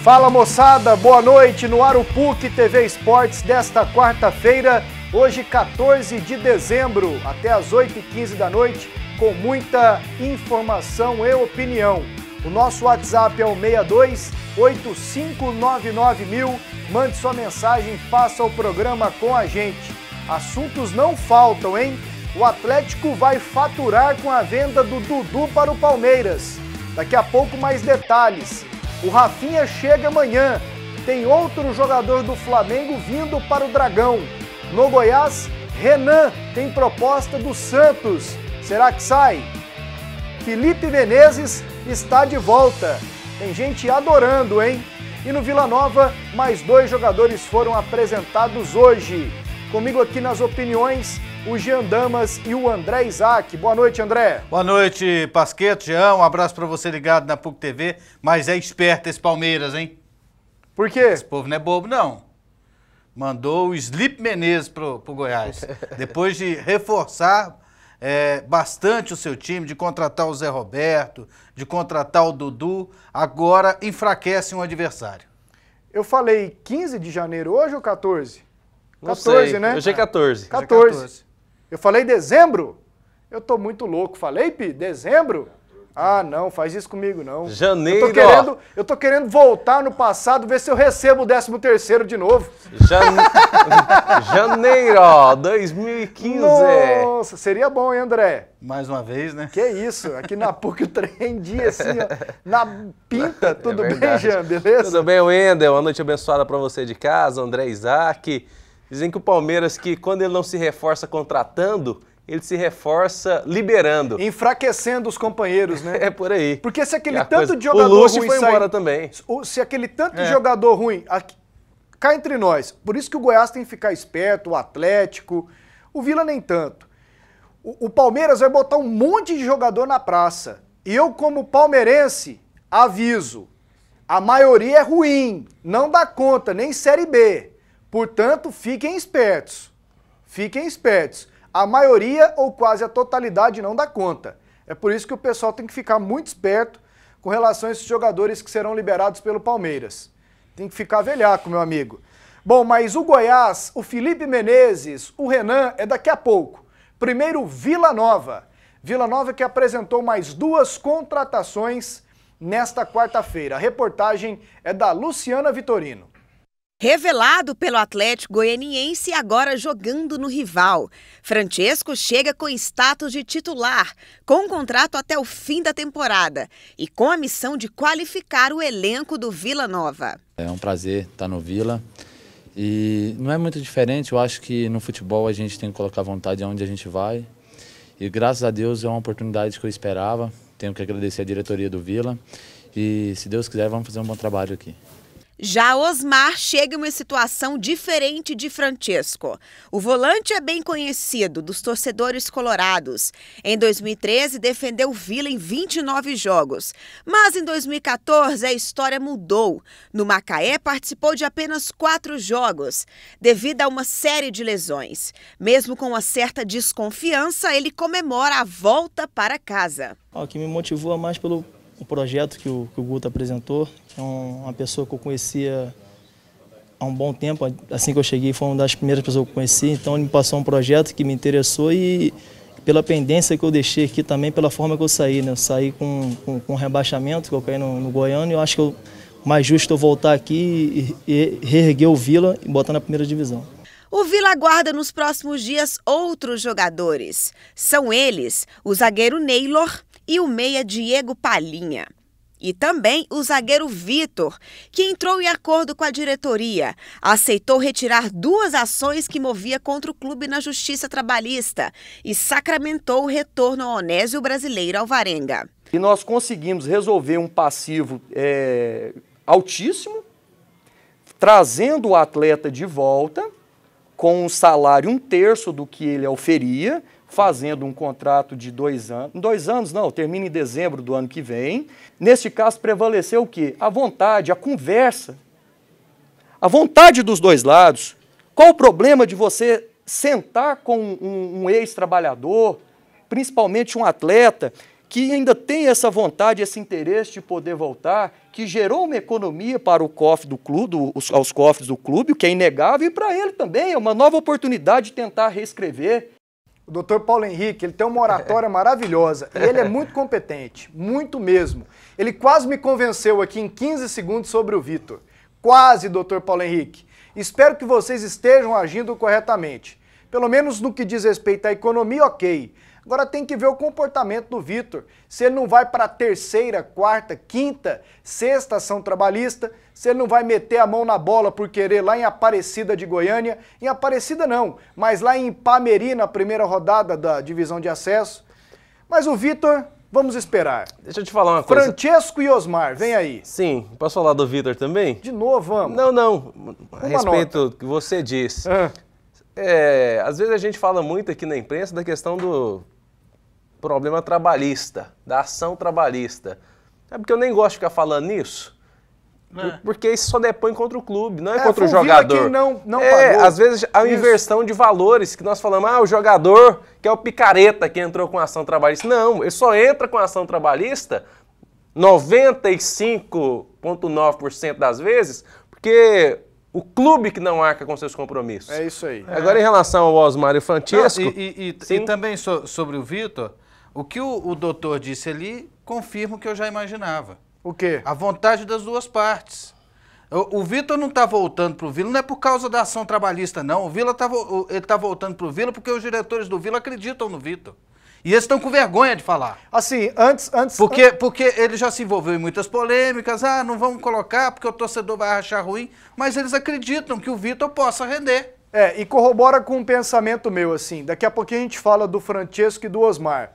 Fala moçada, boa noite no ar o PUC TV Esportes desta quarta-feira, hoje 14 de dezembro, até às 8h15 da noite, com muita informação e opinião. O nosso WhatsApp é o 62-8599-1000, mande sua mensagem, faça o programa com a gente. Assuntos não faltam, hein? O Atlético vai faturar com a venda do Dudu para o Palmeiras. Daqui a pouco mais detalhes. O Rafinha chega amanhã. Tem outro jogador do Flamengo vindo para o Dragão. No Goiás, Renan tem proposta do Santos. Será que sai? Felipe Menezes está de volta. Tem gente adorando, hein? E no Vila Nova, mais 2 jogadores foram apresentados hoje. Comigo aqui nas opiniões, o Jean Damas e o André Isaac. Boa noite, André. Boa noite, Pasquetto, Jean. Um abraço pra você ligado na PUC TV. Mas é esperto esse Palmeiras, hein? Por quê? Esse povo não é bobo, não. Mandou o Felipe Menezes pro Goiás. Depois de reforçar bastante o seu time, de contratar o Zé Roberto, de contratar o Dudu, agora enfraquece um adversário. Eu falei 15 de janeiro hoje ou 14? Não 14, sei. né? Hoje é 14. 14. Eu falei dezembro? Eu tô muito louco. Falei, Pi? Dezembro? Ah, não, faz isso comigo, não. Janeiro. Eu tô querendo voltar no passado, ver se eu recebo o 13º de novo. Janeiro, ó, 2015. Nossa, seria bom, hein, André? Mais uma vez, né? Que isso, aqui na PUC o trem dia assim, ó, na pinta. Tudo bem, verdade. Jean, beleza? Tudo bem, Wendel? Uma noite abençoada pra você de casa, André Isaac. Dizem que o Palmeiras, que quando ele não se reforça contratando, ele se reforça liberando. Enfraquecendo os companheiros, né? É por aí. Porque se aquele tanto de jogador o Lúcio ruim foi sair, embora também. se aquele tanto de jogador ruim, cá entre nós, por isso que o Goiás tem que ficar esperto, o Atlético, o Vila nem tanto. O Palmeiras vai botar um monte de jogador na praça. E eu, como palmeirense, aviso, a maioria é ruim, não dá conta, nem Série B. Portanto, fiquem espertos. Fiquem espertos. A maioria ou quase a totalidade não dá conta. É por isso que o pessoal tem que ficar muito esperto com relação a esses jogadores que serão liberados pelo Palmeiras. Tem que ficar velhaco, meu amigo. Bom, mas o Goiás, o Felipe Menezes, o Renan é daqui a pouco. Primeiro, Vila Nova. Vila Nova que apresentou mais 2 contratações nesta quarta-feira. A reportagem é da Luciana Vitorino. Revelado pelo Atlético Goianiense e agora jogando no rival. Francesco chega com status de titular, com contrato até o fim da temporada e com a missão de qualificar o elenco do Vila Nova. É um prazer estar no Vila e não é muito diferente, eu acho que no futebol a gente tem que colocar vontade aonde a gente vai e graças a Deus é uma oportunidade que eu esperava, tenho que agradecer a diretoria do Vila e se Deus quiser vamos fazer um bom trabalho aqui. Já Osmar chega em uma situação diferente de Francesco. O volante é bem conhecido dos torcedores colorados. Em 2013, defendeu o Vila em 29 jogos. Mas em 2014, a história mudou. No Macaé, participou de apenas 4 jogos, devido a uma série de lesões. Mesmo com uma certa desconfiança, ele comemora a volta para casa. O que me motivou mais pelo projeto que o Guto apresentou, que é uma pessoa que eu conhecia há um bom tempo, assim que eu cheguei foi uma das primeiras pessoas que eu conheci, então ele me passou um projeto que me interessou e pela pendência que eu deixei aqui também, pela forma que eu saí, né? Eu saí com rebaixamento, que eu caí no Goiânia, e eu acho que o mais justo eu voltar aqui e reerguer o Vila e botar na primeira divisão. O Vila aguarda nos próximos dias outros jogadores. São eles o zagueiro Neylor e o meia Diego Palinha. E também o zagueiro Vitor, que entrou em acordo com a diretoria, aceitou retirar 2 ações que movia contra o clube na Justiça Trabalhista e sacramentou o retorno ao Onésio Brasileiro Alvarenga. E nós conseguimos resolver um passivo altíssimo, trazendo o atleta de volta, com um salário 1/3 do que ele oferia, fazendo um contrato de 2 anos. 2 anos não, termina em dezembro do ano que vem. Neste caso, prevaleceu o quê? A vontade, a conversa. A vontade dos dois lados. Qual o problema de você sentar com um ex-trabalhador, principalmente um atleta, que ainda tem essa vontade, esse interesse de poder voltar, que gerou uma economia para o cofre do clube, aos cofres do clube, o que é inegável, e para ele também é uma nova oportunidade de tentar reescrever. O doutor Paulo Henrique, ele tem uma oratória maravilhosa e ele é muito competente, muito mesmo. Ele quase me convenceu aqui em 15 segundos sobre o Vitor. Quase, doutor Paulo Henrique. Espero que vocês estejam agindo corretamente. Pelo menos no que diz respeito à economia, ok. Agora tem que ver o comportamento do Vitor. Se ele não vai para a terceira, quarta, quinta, sexta ação trabalhista, se ele não vai meter a mão na bola por querer lá em Aparecida de Goiânia, em Aparecida não, mas lá em Ipameri, na primeira rodada da divisão de acesso. Mas o Vitor, vamos esperar. Deixa eu te falar uma coisa. Francesco e Osmar, vem aí. Sim, posso falar do Vitor também? De novo, vamos. Não, a respeito do que você disse. Às vezes a gente fala muito aqui na imprensa da questão do problema trabalhista, da ação trabalhista. É porque eu nem gosto de ficar falando nisso. Porque isso só depõe contra o clube, não é contra o jogador. Que não pagou. Às vezes a inversão de valores, que nós falamos, o jogador que é o picareta que entrou com ação trabalhista. Não, ele só entra com ação trabalhista 95,9% das vezes, porque o clube que não arca com seus compromissos. É isso aí. Agora, em relação ao Osmar e o Francesco... E também sobre o Vitor, o que o doutor disse ali confirma o que eu já imaginava. O quê? A vontade das duas partes. O Vitor não está voltando para o Vila, não é por causa da ação trabalhista, não. Ele está voltando para o Vila porque os diretores do Vila acreditam no Vitor. E eles estão com vergonha de falar. Assim, antes... Porque ele já se envolveu em muitas polêmicas, não vamos colocar porque o torcedor vai achar ruim, mas eles acreditam que o Vitor possa render. E corrobora com um pensamento meu, assim, daqui a pouquinho a gente fala do Francesco e do Osmar.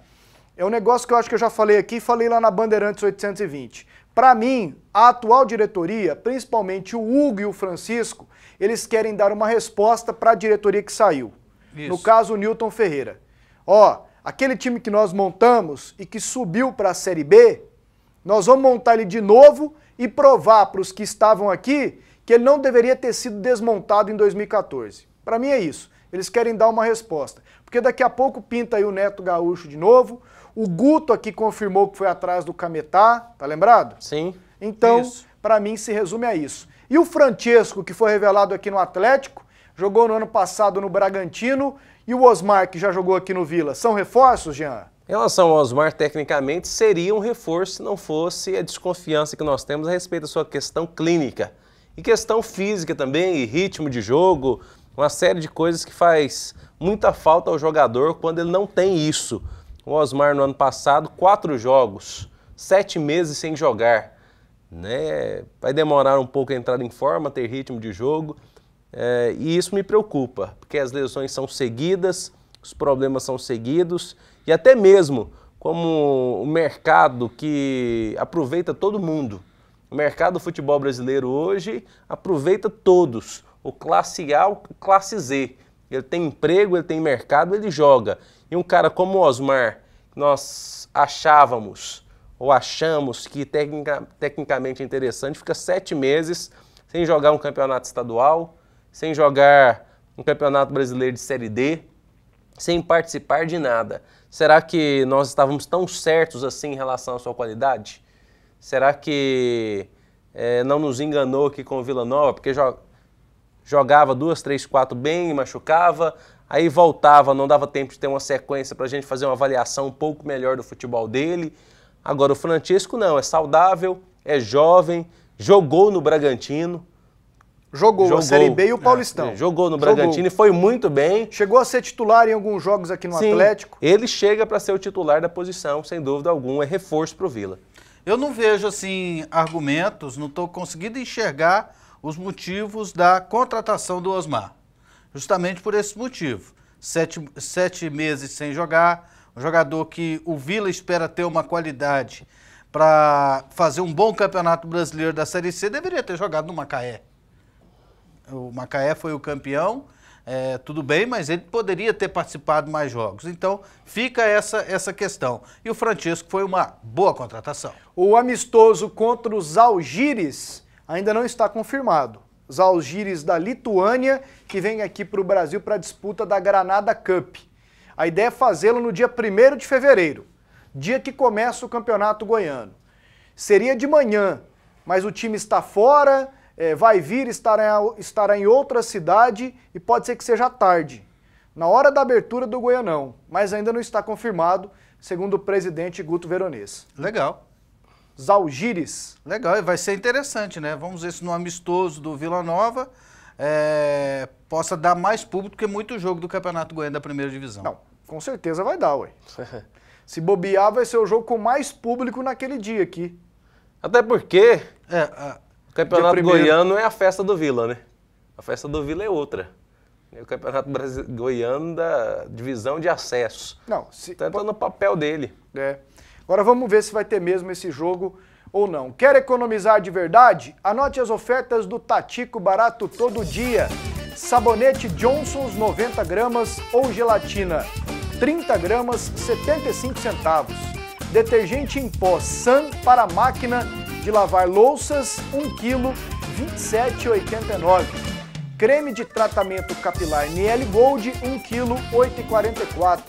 É um negócio que eu acho que eu já falei aqui, falei lá na Bandeirantes 820. Para mim, a atual diretoria, principalmente o Hugo e o Francisco, eles querem dar uma resposta para a diretoria que saiu. Isso. No caso, o Newton Ferreira. Aquele time que nós montamos e que subiu para a Série B, nós vamos montar ele de novo e provar para os que estavam aqui que ele não deveria ter sido desmontado em 2014. Para mim é isso. Eles querem dar uma resposta. Porque daqui a pouco pinta aí o Neto Gaúcho de novo. O Guto aqui confirmou que foi atrás do Cametá, tá lembrado? Sim. Então, para mim se resume a isso. E o Francesco, que foi revelado aqui no Atlético, jogou no ano passado no Bragantino, e o Osmar, que já jogou aqui no Vila, são reforços, Jean? Em relação ao Osmar, tecnicamente, seria um reforço se não fosse a desconfiança que nós temos a respeito da sua questão clínica. E questão física também, e ritmo de jogo, uma série de coisas que faz muita falta ao jogador quando ele não tem isso. O Osmar, no ano passado, 4 jogos, 7 meses sem jogar. Vai demorar um pouco a entrar em forma, ter ritmo de jogo. E isso me preocupa, porque as lesões são seguidas, os problemas são seguidos, e até mesmo como o mercado que aproveita todo mundo. O mercado do futebol brasileiro hoje aproveita todos, o classe A, o classe Z. Ele tem emprego, ele tem mercado, ele joga. E um cara como o Osmar, nós achávamos ou achamos que tecnicamente é interessante, fica 7 meses sem jogar um campeonato estadual, sem jogar um campeonato brasileiro de Série D, sem participar de nada. Será que nós estávamos tão certos assim em relação à sua qualidade? Será que não nos enganou aqui com o Vila Nova? Porque jogava 2, 3, 4 bem, machucava, aí voltava, não dava tempo de ter uma sequência para a gente fazer uma avaliação um pouco melhor do futebol dele. Agora o Francesco não, é saudável, é jovem, jogou no Bragantino. Jogou a Série B e o Paulistão. Jogou no Bragantino e foi muito bem. Chegou a ser titular em alguns jogos aqui no Atlético. Ele chega para ser o titular da posição, sem dúvida alguma, é reforço para o Vila. Eu não vejo assim argumentos, não estou conseguindo enxergar os motivos da contratação do Osmar. Justamente por esse motivo. 7 meses sem jogar, um jogador que o Vila espera ter uma qualidade para fazer um bom campeonato brasileiro da Série C, deveria ter jogado no Macaé. O Macaé foi o campeão, tudo bem, mas ele poderia ter participado de mais jogos. Então, fica essa questão. E o Francesco foi uma boa contratação. O amistoso contra os Žalgiris ainda não está confirmado. Os Žalgiris da Lituânia, que vem aqui para o Brasil para a disputa da Granada Cup. A ideia é fazê-lo no dia 1º de fevereiro. dia que começa o Campeonato Goiano. Seria de manhã, mas o time está fora, vai vir, estará em outra cidade e pode ser que seja tarde, na hora da abertura do Goianão, mas ainda não está confirmado, segundo o presidente Guto Veronese. Legal. Zalgiris. Legal, e vai ser interessante, né? Vamos ver se no amistoso do Vila Nova possa dar mais público que muito jogo do Campeonato Goiano da primeira divisão. Não, com certeza vai dar, ué. Se bobear, vai ser o jogo com mais público naquele dia aqui. Até porque o Campeonato Goiano é a festa do Vila, né? A festa do Vila é outra. É o Campeonato Goiano da divisão de acesso. Não, Tanto no papel dele. Agora vamos ver se vai ter mesmo esse jogo ou não. Quer economizar de verdade? Anote as ofertas do Tatico Barato Todo Dia. Sabonete Johnson's 90 gramas ou gelatina 30 gramas, 75 centavos. Detergente em pó San para máquina de lavar louças, 1 kg, 27,89. Creme de tratamento capilar Niel Gold, 1 kg, 8,44.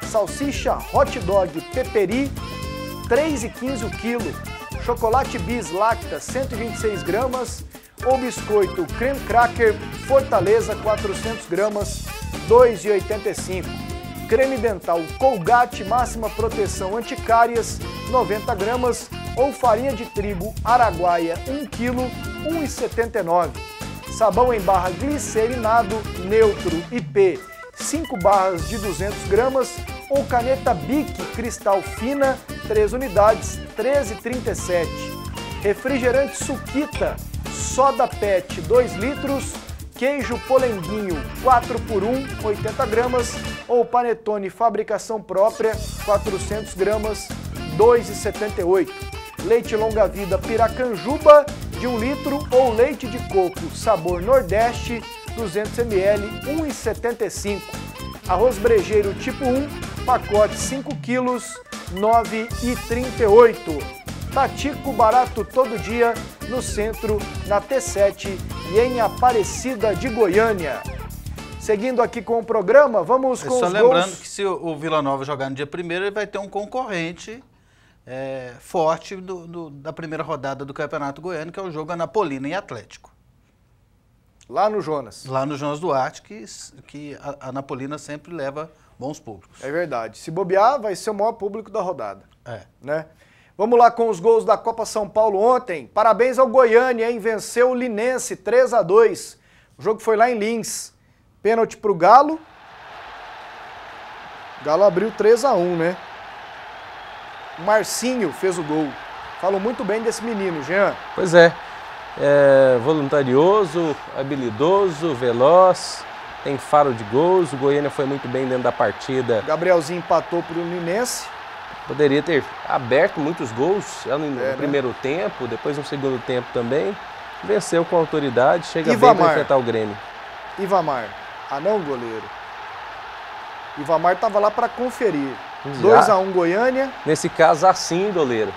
Salsicha Hot Dog Peperi, 3,15 o quilo. Chocolate Bis Lacta, 126 gramas. Ou biscoito Creme Cracker Fortaleza, 400 gramas, 2,85. Creme dental Colgate Máxima Proteção Anticárias, 90 gramas. Ou farinha de trigo Araguaia, 1 kg, 1,79. Sabão em barra glicerinado neutro IP, 5 barras de 200 gramas. Ou caneta Bic Cristal Fina, 3 unidades, 13,37. Refrigerante Suquita Soda Pet, 2 litros. Queijo Polenguinho 4x1, 80 gramas. Ou panetone fabricação própria, 400 gramas, 2,78. Leite longa vida Piracanjuba, de 1 litro. Ou leite de coco sabor Nordeste, 200 ml, 1,75. Arroz brejeiro tipo 1, pacote 5 quilos, 9,38. Tatico Barato Todo Dia, no centro, na T7 e em Aparecida de Goiânia. Seguindo aqui com o programa, vamos com os gols. Só lembrando que se o Vila Nova jogar no dia 1º, ele vai ter um concorrente forte da primeira rodada do Campeonato Goiano, que é o jogo Anapolina e Atlético. Lá no Jonas. Lá no Jonas Duarte, que a Anapolina sempre leva bons públicos. É verdade. Se bobear, vai ser o maior público da rodada. Né? Vamos lá com os gols da Copa São Paulo ontem. Parabéns ao Goiânia, hein? Venceu o Linense 3-2. O jogo foi lá em Lins. Pênalti pro Galo. O Galo abriu 3-1, né? O Marcinho fez o gol. Falam muito bem desse menino, Jean. Pois é. Voluntarioso, habilidoso, veloz, tem faro de gols. O Goiânia foi muito bem dentro da partida. O Gabrielzinho empatou pro Linense. Poderia ter aberto muitos gols no primeiro tempo, depois no segundo tempo também. Venceu com autoridade, chega bem para enfrentar o Grêmio. Ivamar, goleiro. Ivamar estava lá para conferir. 2-1 Goiânia. Nesse caso, assim, goleiro.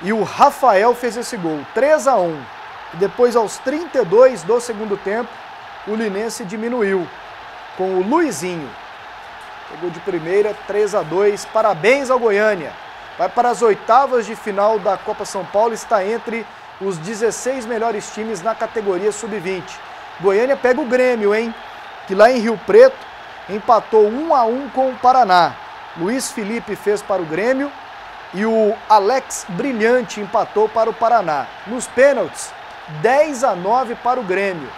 E o Rafael fez esse gol, 3-1. E depois, aos 32 do segundo tempo, o Linense diminuiu com o Luizinho. Pegou de primeira, 3-2. Parabéns ao Goiânia. Vai para as oitavas de final da Copa São Paulo, está entre os 16 melhores times na categoria sub-20. Goiânia pega o Grêmio, hein? Que lá em Rio Preto empatou 1-1 com o Paraná. Luiz Felipe fez para o Grêmio e o Alex Brilhante empatou para o Paraná. Nos pênaltis, 10-9 para o Grêmio.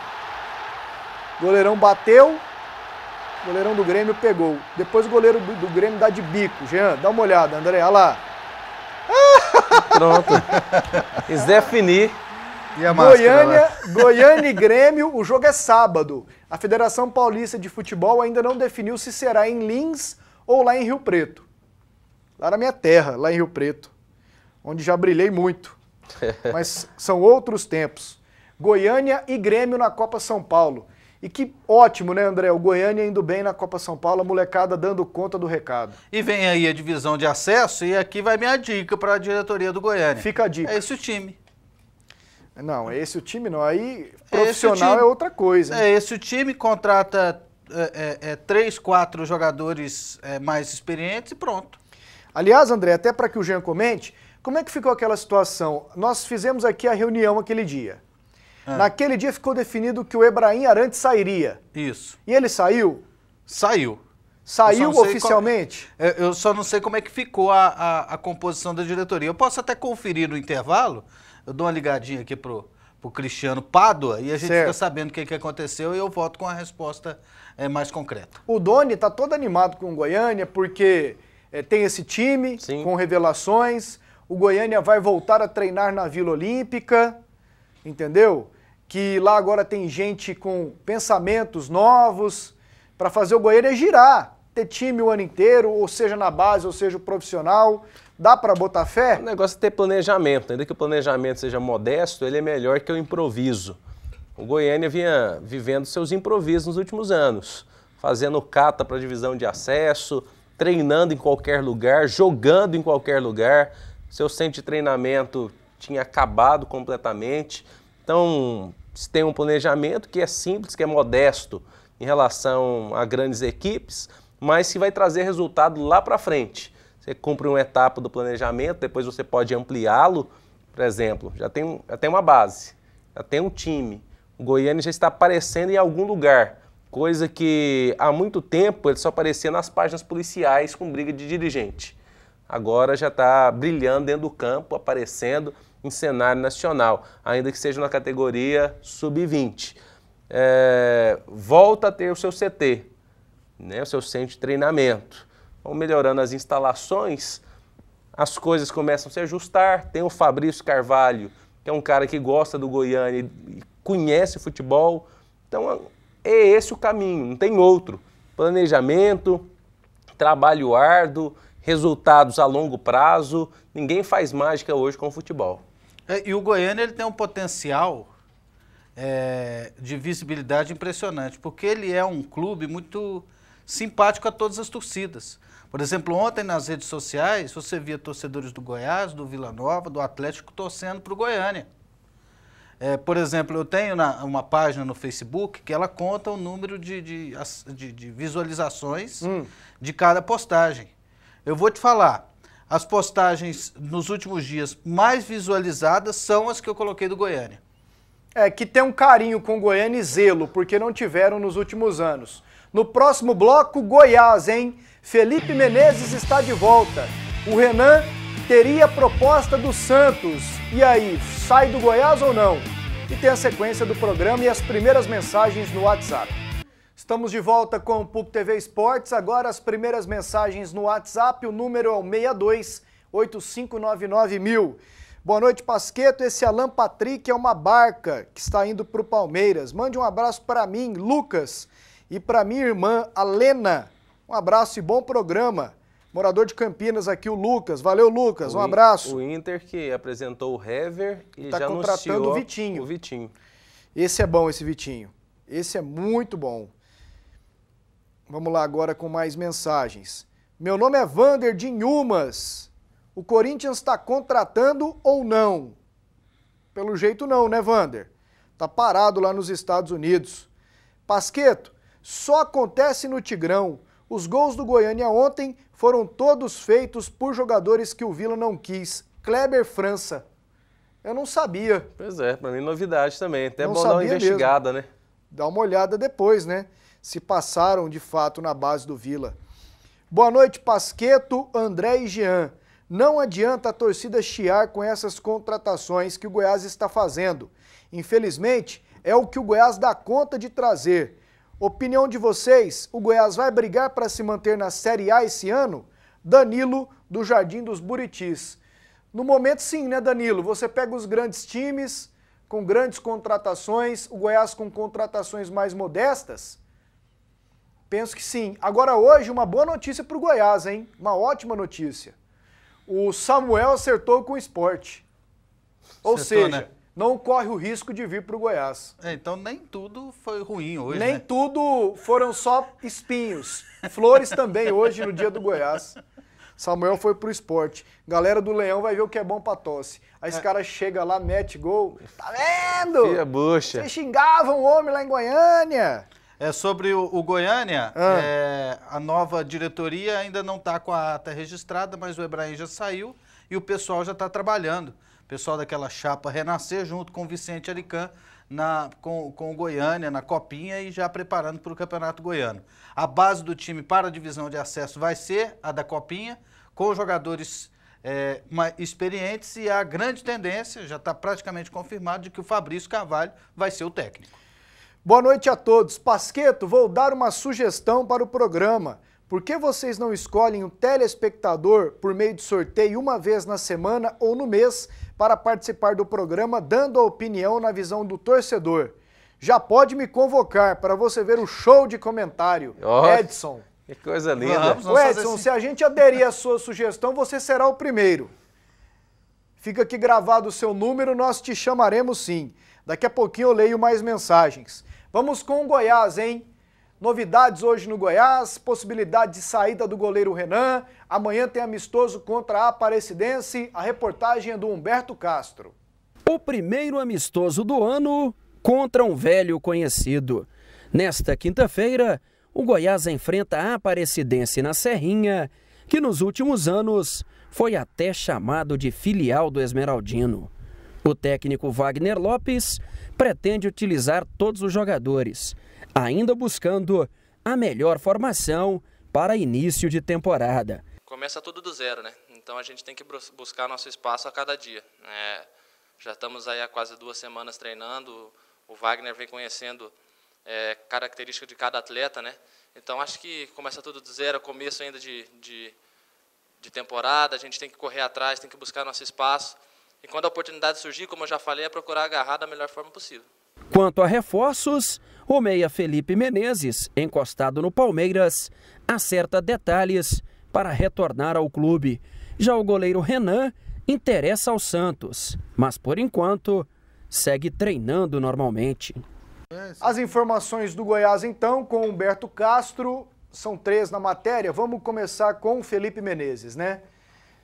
Goleirão bateu, o goleirão do Grêmio pegou. Depois o goleiro do Grêmio dá de bico. Jean, dá uma olhada, André, olha lá. Pronto. Zé Fini. E a Goiânia e Grêmio, o jogo é sábado. A Federação Paulista de Futebol ainda não definiu se será em Lins ou lá em Rio Preto. Lá na minha terra, lá em Rio Preto, onde já brilhei muito. Mas são outros tempos. Goiânia e Grêmio na Copa São Paulo. E que ótimo, né, André? O Goiânia indo bem na Copa São Paulo, a molecada dando conta do recado. E vem aí a divisão de acesso e aqui vai minha dica para a diretoria do Goiânia. Fica a dica. É esse o time. Não, é esse o time não. Aí profissional é outra coisa. É esse o time, contrata 3, 4 jogadores mais experientes e pronto. Aliás, André, até para que o Jean comente, como é que ficou aquela situação? Nós fizemos aqui a reunião aquele dia. Naquele dia ficou definido que o Ebrahim Arantes sairia. Isso. E ele saiu? Saiu. Saiu oficialmente? Eu só não sei como é que ficou a composição da diretoria. Eu posso até conferir no intervalo, eu dou uma ligadinha aqui pro Cristiano Pádua e a gente fica sabendo o que aconteceu e eu volto com a resposta mais concreta. O Doni está todo animado com o Goiânia porque tem esse time com revelações, o Goiânia vai voltar a treinar na Vila Olímpica, entendeu? Que lá agora tem gente com pensamentos novos para fazer o Goiânia girar, ter time o ano inteiro, ou seja na base, ou seja o profissional. Dá para botar fé? O negócio é ter planejamento. Ainda que o planejamento seja modesto, ele é melhor que o improviso. O Goiânia vinha vivendo seus improvisos nos últimos anos, fazendo cata para a divisão de acesso, treinando em qualquer lugar, jogando em qualquer lugar. Seu centro de treinamento tinha acabado completamente. Então, se tem um planejamento que é simples, que é modesto em relação a grandes equipes, mas que vai trazer resultado lá para frente. Você cumpre uma etapa do planejamento, depois você pode ampliá-lo. Por exemplo, já tem uma base, já tem um time. O Goiânia já está aparecendo em algum lugar, coisa que há muito tempo ele só aparecia nas páginas policiais com briga de dirigente. Agora já está brilhando dentro do campo, aparecendo em cenário nacional, ainda que seja na categoria sub-20. Volta a ter o seu CT, né, o seu centro de treinamento. Vão melhorando as instalações, as coisas começam a se ajustar. Tem o Fabrício Carvalho, que é um cara que gosta do Goiânia e conhece o futebol. Então é esse o caminho, não tem outro. Planejamento, trabalho árduo, resultados a longo prazo. Ninguém faz mágica hoje com o futebol. E o Goiânia ele tem um potencial de visibilidade impressionante, porque ele é um clube muito simpático a todas as torcidas. Por exemplo, ontem nas redes sociais você via torcedores do Goiás, do Vila Nova, do Atlético torcendo para o Goiânia. Por exemplo, eu tenho uma página no Facebook que ela conta o número de visualizações de cada postagem. Eu vou te falar, as postagens nos últimos dias mais visualizadas são as que eu coloquei do Goiânia. Que tem um carinho com o Goiânia e zelo, porque não tiveram nos últimos anos. No próximo bloco, Goiás, hein? Felipe Menezes está de volta. O Renan teria proposta do Santos. E aí, sai do Goiás ou não? E tem a sequência do programa e as primeiras mensagens no WhatsApp. Estamos de volta com o PUC TV Esportes. Agora as primeiras mensagens no WhatsApp. O número é o 62-8599-1000. Boa noite, Pasqueto. Esse Alan Patrick é uma barca que está indo para o Palmeiras. Mande um abraço para mim, Lucas, e para minha irmã, Alena. Um abraço e bom programa. Morador de Campinas aqui, o Lucas. Valeu, Lucas. Um abraço. O Inter que apresentou o Hever e tá já contratando anunciou o Vitinho. Esse é bom, esse Vitinho. Esse é muito bom. Vamos lá agora com mais mensagens. Meu nome é Vander de Inhumas. O Corinthians está contratando ou não? Pelo jeito não, né, Vander? Tá parado lá nos Estados Unidos. Pasqueto, só acontece no Tigrão. Os gols do Goiânia ontem foram todos feitos por jogadores que o Vila não quis. Kleber França. Eu não sabia. Pois é, pra mim novidade também. Até não bom dar uma investigada, mesmo. Né? Dá uma olhada depois, né? Se passaram de fato na base do Vila. Boa noite, Pasqueto, André e Jean. Não adianta a torcida chiar com essas contratações que o Goiás está fazendo. Infelizmente, é o que o Goiás dá conta de trazer. Opinião de vocês, o Goiás vai brigar para se manter na Série A esse ano? Danilo, do Jardim dos Buritis. No momento sim, né, Danilo? Você pega os grandes times, com grandes contratações, o Goiás com contratações mais modestas? Penso que sim. Agora hoje, uma boa notícia para o Goiás, hein? Uma ótima notícia. O Samuel acertou com o Sport. Ou seja, né? Não corre o risco de vir para o Goiás. Então nem tudo foi ruim hoje, Nem né? tudo foram só espinhos. Flores também hoje no dia do Goiás. Samuel foi pro Sport. Galera do Leão vai ver o que é bom pra tosse. Aí esse cara chega lá, mete gol. Tá vendo? Fia bucha. Vocês xingavam o homem lá em Goiânia. Sobre o Goiânia, a nova diretoria ainda não está com a ata registrada, mas o Ebrahim já saiu e o pessoal já está trabalhando. O pessoal daquela chapa Renascer, junto com o Vicente Arican, com o Goiânia na Copinha e já preparando para o Campeonato Goiano. A base do time para a divisão de acesso vai ser a da Copinha, com jogadores experientes, e a grande tendência, já está praticamente confirmado, de que o Fabrício Carvalho vai ser o técnico. Boa noite a todos. Pasqueto, vou dar uma sugestão para o programa. Por que vocês não escolhem um telespectador por meio de sorteio uma vez na semana ou no mês para participar do programa, dando a opinião na visão do torcedor? Já pode me convocar para você ver o show de comentário. Edson. Que coisa linda. Ô Edson, se a gente aderir à sua sugestão, você será o primeiro. Fica aqui gravado o seu número, nós te chamaremos sim. Daqui a pouquinho eu leio mais mensagens. Vamos com o Goiás, hein? Novidades hoje no Goiás, possibilidade de saída do goleiro Renan. Amanhã tem amistoso contra a Aparecidense. A reportagem é do Humberto Castro. O primeiro amistoso do ano contra um velho conhecido. Nesta quinta-feira, o Goiás enfrenta a Aparecidense na Serrinha, que nos últimos anos foi até chamado de filial do Esmeraldino. O técnico Wagner Lopes pretende utilizar todos os jogadores, ainda buscando a melhor formação para início de temporada. Começa tudo do zero, né? Então a gente tem que buscar nosso espaço a cada dia. Já estamos aí há quase 2 semanas treinando, o Wagner vem conhecendo características de cada atleta, né? Então acho que começa tudo do zero, começo ainda de temporada, a gente tem que correr atrás, tem que buscar nosso espaço. E quando a oportunidade surgir, como eu já falei, é procurar agarrar da melhor forma possível. Quanto a reforços, o meia Felipe Menezes, encostado no Palmeiras, acerta detalhes para retornar ao clube. Já o goleiro Renan interessa ao Santos, mas por enquanto segue treinando normalmente. As informações do Goiás então com Humberto Castro, são 3 na matéria. Vamos começar com o Felipe Menezes, né?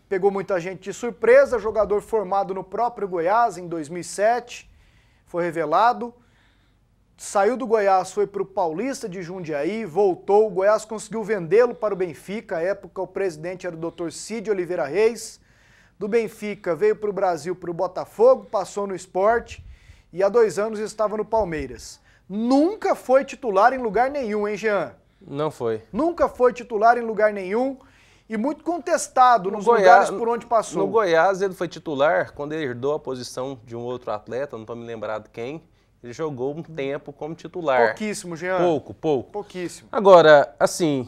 Pegou muita gente de surpresa, jogador formado no próprio Goiás em 2007, foi revelado, saiu do Goiás, foi para o Paulista de Jundiaí, voltou, o Goiás conseguiu vendê-lo para o Benfica, à época o presidente era o Dr. Cid Oliveira Reis, do Benfica veio para o Brasil, para o Botafogo, passou no Sport e há 2 anos estava no Palmeiras. Nunca foi titular em lugar nenhum, hein, Jean? Não foi. Nunca foi titular em lugar nenhum. E muito contestado nos lugares por onde passou. No Goiás ele foi titular quando ele herdou a posição de um outro atleta, não estou me lembrado quem. Ele jogou um tempo como titular. Pouquíssimo, Jean. Pouco. Pouquíssimo. Agora, assim,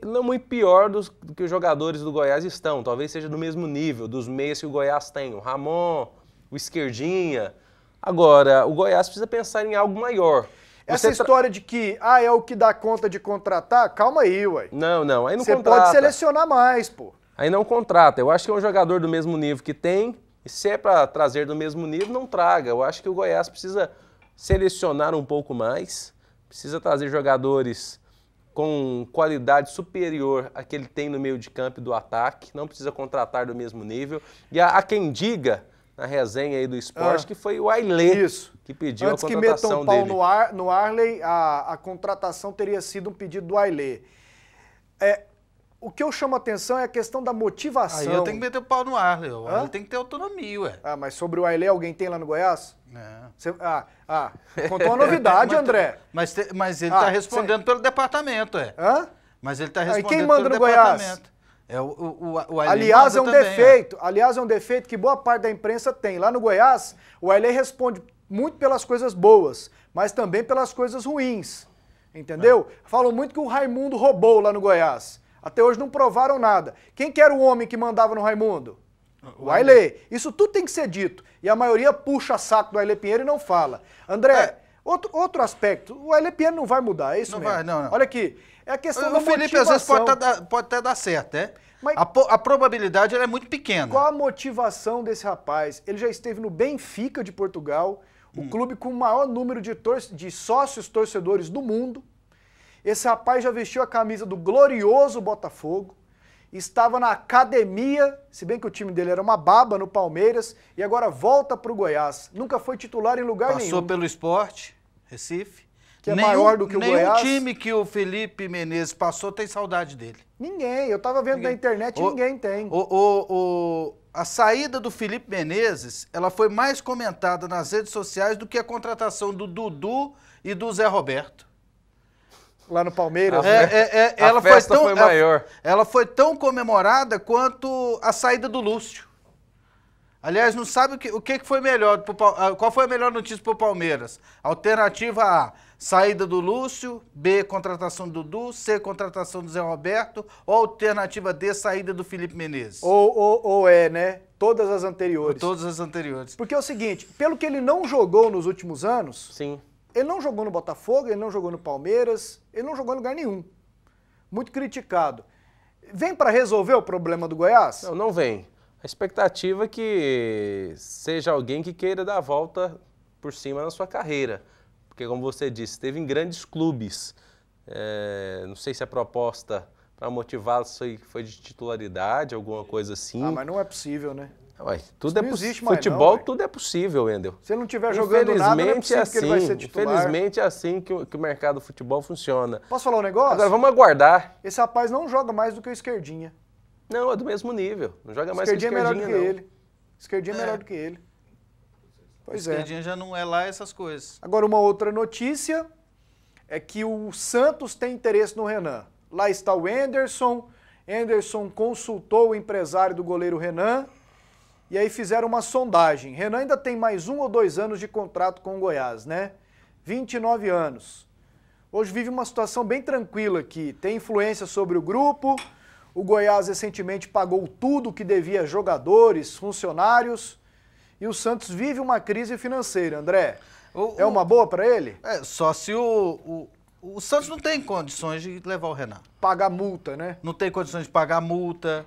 não muito pior do que os jogadores do Goiás estão. Talvez seja do mesmo nível dos meias que o Goiás tem. O Ramon, o Esquerdinha. Agora, o Goiás precisa pensar em algo maior. Essa história de que, é o que dá conta de contratar, calma aí, ué. Não, aí não Você contrata. pode selecionar mais, pô. Aí não contrata. Eu acho que é um jogador do mesmo nível que tem, e se é para trazer do mesmo nível, não traga. Eu acho que o Goiás precisa selecionar um pouco mais, precisa trazer jogadores com qualidade superior à que ele tem no meio de campo e do ataque, não precisa contratar do mesmo nível. E há quem diga, na resenha aí do esporte, que foi o Ailê que pediu Antes a contratação que metam dele. pau no Arley, a contratação teria sido um pedido do Ailê. O que eu chamo a atenção é a questão da motivação. Aí eu tenho que meter o pau no Arley. O Arley tem que ter autonomia, ué. Mas sobre o Ailê alguém tem lá no Goiás? Não. Contou uma novidade, André. Mas ele está respondendo pelo departamento, Mas ele está respondendo quem manda pelo no departamento. Goiás? O Ailê Aliás, é um também, defeito. Aliás, é um defeito que boa parte da imprensa tem. Lá no Goiás, o Ailê responde muito pelas coisas boas, mas também pelas coisas ruins. Entendeu? Falam muito que o Raimundo roubou lá no Goiás. Até hoje não provaram nada. Quem que era o homem que mandava no Raimundo? O Ailê. Isso tudo tem que ser dito. E a maioria puxa saco do Ailê Pinheiro e não fala. André, outro aspecto. O Ailê Pinheiro não vai mudar, é isso mesmo? Não. Olha aqui. É a questão da motivação. O Felipe às vezes pode até dar certo, Mas a probabilidade ela é muito pequena. Qual a motivação desse rapaz? Ele já esteve no Benfica de Portugal, o clube com o maior número de sócios torcedores do mundo. Esse rapaz já vestiu a camisa do glorioso Botafogo, estava na academia, se bem que o time dele era uma baba no Palmeiras, e agora volta para o Goiás. Nunca foi titular em lugar nenhum. Passou pelo Sport, Recife, que é maior do que o Goiás. Nenhum time que o Felipe Menezes passou tem saudade dele. Ninguém. Eu tava vendo na internet, ninguém tem. A saída do Felipe Menezes, ela foi mais comentada nas redes sociais do que a contratação do Dudu e do Zé Roberto. Lá no Palmeiras. Ela festa foi maior. Ela foi tão comemorada quanto a saída do Lúcio. Aliás, não sabe o que foi melhor, qual foi a melhor notícia para o Palmeiras? Alternativa A, saída do Lúcio, B, contratação do Dudu, C, contratação do Zé Roberto, ou alternativa D, saída do Felipe Menezes? Ou né? Todas as anteriores. Todas as anteriores. Porque é o seguinte, pelo que ele não jogou nos últimos anos, sim, ele não jogou no Botafogo, ele não jogou no Palmeiras, ele não jogou em lugar nenhum. Muito criticado. Vem para resolver o problema do Goiás? Não, não vem. A expectativa é que seja alguém que queira dar a volta por cima na sua carreira. Porque, como você disse, esteve em grandes clubes. Não sei se a proposta para motivá-lo foi de titularidade, alguma coisa assim. Ah, mas não é possível, né? Ué, tudo não existe mais, futebol, não, tudo é possível, Wendel. Se ele não estiver jogando nada, não é possível que ele vai ser titular. Infelizmente é assim que o mercado do futebol funciona. Posso falar um negócio? Agora, vamos aguardar. Esse rapaz não joga mais do que o Esquerdinha. Não, é do mesmo nível. Não joga mais que o Esquerdinha é melhor do que não. ele. Esquerdinha é melhor do que ele. Pois é. Esquerdinha já não é lá essas coisas. Agora, uma outra notícia é que o Santos tem interesse no Renan. Lá está o Anderson. Anderson consultou o empresário do goleiro Renan e aí fizeram uma sondagem. Renan ainda tem mais 1 ou 2 anos de contrato com o Goiás, né? 29 anos. Hoje vive uma situação bem tranquila aqui. Tem influência sobre o grupo. O Goiás recentemente pagou tudo que devia a jogadores, funcionários. E o Santos vive uma crise financeira, André. É uma boa para ele? Só se o Santos não tem condições de levar o Renan. Pagar multa, né? Não tem condições de pagar multa,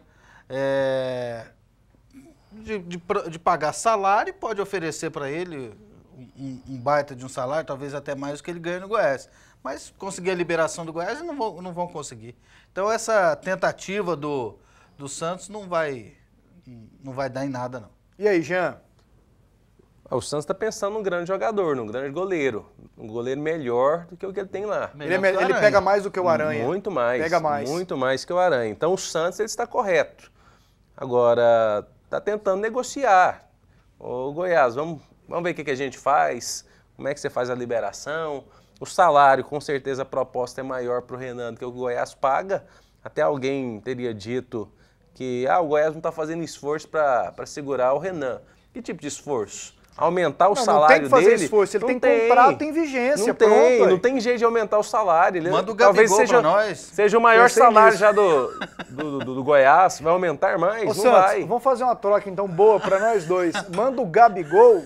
de pagar salário, pode oferecer para ele um baita de um salário, talvez até mais do que ele ganha no Goiás. Mas conseguir a liberação do Goiás não vão conseguir. Então essa tentativa do Santos não vai dar em nada, não. E aí, Jean? O Santos está pensando num grande jogador, num grande goleiro. Um goleiro melhor do que o que ele tem lá. Ele pega mais do que o Aranha. Muito mais. Pega mais. Muito mais que o Aranha. Então o Santos ele está correto. Agora, está tentando negociar. Ô Goiás, vamos ver o que a gente faz, como é que você faz a liberação. O salário, com certeza, a proposta é maior para o Renan do que o Goiás paga. Até alguém teria dito que o Goiás não está fazendo esforço para segurar o Renan. Que tipo de esforço? Aumentar o salário dele? Não tem que fazer esforço, ele tem contrato em vigência. Não tem jeito de aumentar o salário. Manda o Gabigol para nós. Seja o maior salário já do Goiás, vai aumentar mais? Ô, não Santos, vai. Vamos fazer uma troca então boa para nós dois. Manda o Gabigol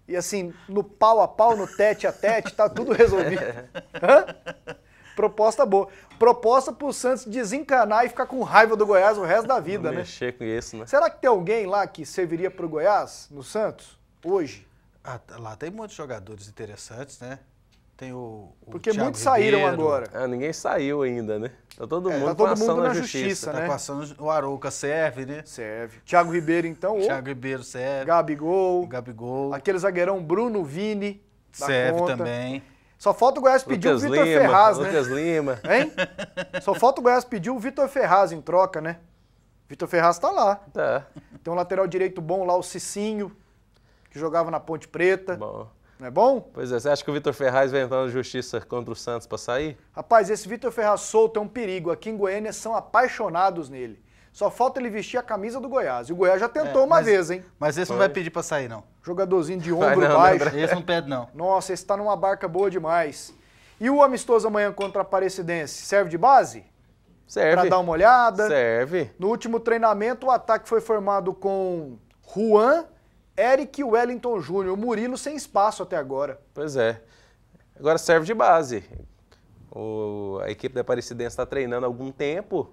e assim, no pau a pau, no tete a tete, tá tudo resolvido. Hã? Proposta boa. Proposta pro Santos desencanar e ficar com raiva do Goiás o resto da vida, né? Mexer com isso, né? Será que tem alguém lá que serviria pro Goiás, no Santos, hoje? Lá tem muitos jogadores interessantes, né? Tem o Porque Thiago muitos saíram Ribeiro. agora. Ninguém saiu ainda, né? Tá todo mundo tá todo passando mundo na na justiça, Tá né? passando o Arouca, serve, né? Serve. Thiago Ribeiro, então. Thiago Ribeiro serve. Gabigol. Aquele zagueirão Bruno Vini. Serve conta. também. Só falta o Goiás pedir o Vitor Ferraz, né? Lucas Lima. Hein? Só falta o Goiás pedir o Vitor Ferraz em troca, né? Vitor Ferraz tá lá. Tá. Tem um lateral direito bom lá, o Cicinho, que jogava na Ponte Preta. Bom. Não é bom? Pois é, você acha que o Vitor Ferraz vai entrar na justiça contra o Santos para sair? Rapaz, esse Vitor Ferraz solto é um perigo. Aqui em Goiânia são apaixonados nele. Só falta ele vestir a camisa do Goiás. E o Goiás já tentou uma vez, hein? Mas esse não vai pedir para sair, não. Jogadorzinho de ombro não, baixo. André. Esse não pede, não. Nossa, esse tá numa barca boa demais. E o amistoso amanhã contra a Aparecidense serve de base? Serve. Pra dar uma olhada? Serve. No último treinamento, o ataque foi formado com Juan, Eric e Wellington Júnior. O Murilo sem espaço até agora. Pois é. Agora serve de base. A equipe da Aparecidense está treinando há algum tempo.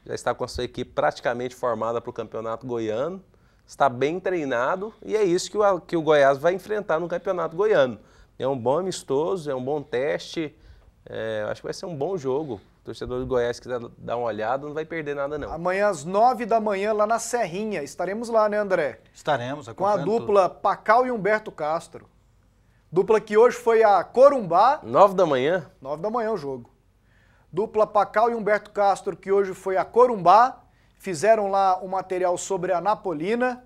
Já está com a sua equipe praticamente formada para o Campeonato Goiano. Está bem treinado e é isso que o Goiás vai enfrentar no Campeonato Goiano. É um bom amistoso, é um bom teste. Acho que vai ser um bom jogo. O torcedor do Goiás que quiser dar uma olhada não vai perder nada, não. Amanhã às 9 da manhã lá na Serrinha. Estaremos lá, né, André? Estaremos. Com a dupla Pacal e Humberto Castro. Dupla que hoje foi a Corumbá. 9 da manhã? 9 da manhã o jogo. Dupla Pacal e Humberto Castro, que hoje foi a Corumbá. Fizeram lá um material sobre a Napolina.